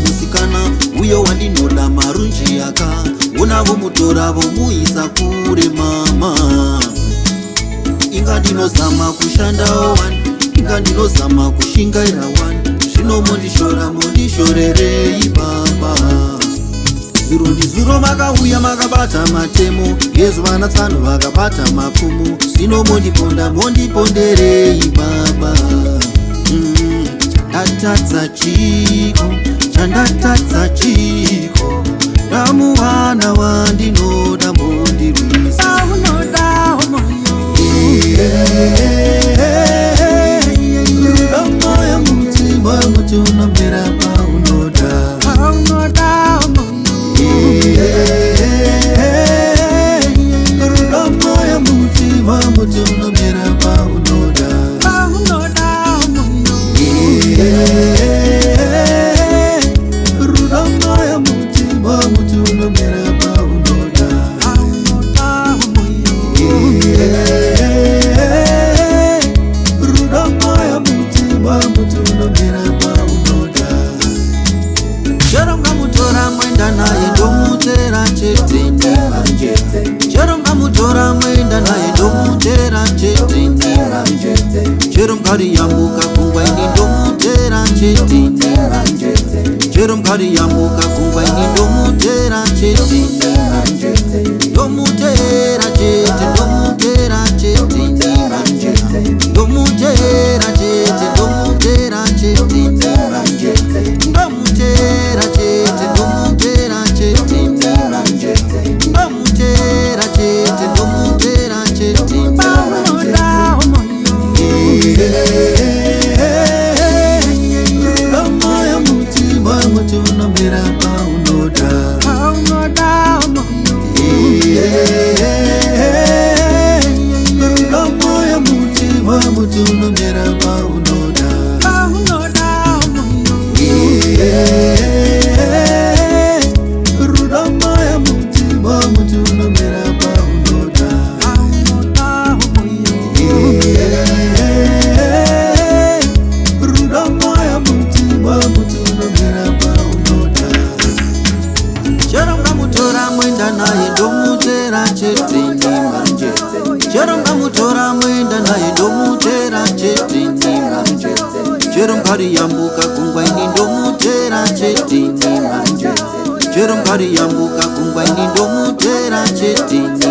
musikana uyo wandinoda marunji yaka unavo mutora vomuisa kure mama. Inga ndinozama kushandawo wani, inga ndinozama kushingaira wani, zvino mundishorerei baba. Zuro ndizuro makauya makabata matemo, ngezuva natsano vakabata mapfumo, zvino mondiponderei baba. Chandatadza chiko namuwana wandinoda mondirwisa. Moya mutima mutunamera paunoda. Moya mutima mutunamera paunoda. Moya mutima mutunamera paunoda. Cheronga mutora mwenda naye ndomutera chete ndima. Cheronga mutora mwenda naye ndomutera chete ndima. Cherongari yambuka kungwa ini ndomutera chete ndima. Cherongari yambuka kungwa ini ndomutera chete ndima. Ndomutera chete, ndomutera chete ndima. Ndomutera chete, ndomutera chete ndima. Ndomutera chete, ndomutera chete ndima. Ndomutera chete, ndomutera chete ndima. Moya mutima mutunamera paunoda. Moya mutima mutunamera paunoda. Moya mutima mutunamera paunoda. Moya mutima mutunamera paunoda. Cheronga mutora mwenda naye ndomutera chete ndima. Cheronga mutora mwenda naye ndomutera chete ndima. Cherongari yambuka kungwa ini ndomutera chete ndima. Cherongari yambuka kungwa ini ndomutera chete ndima.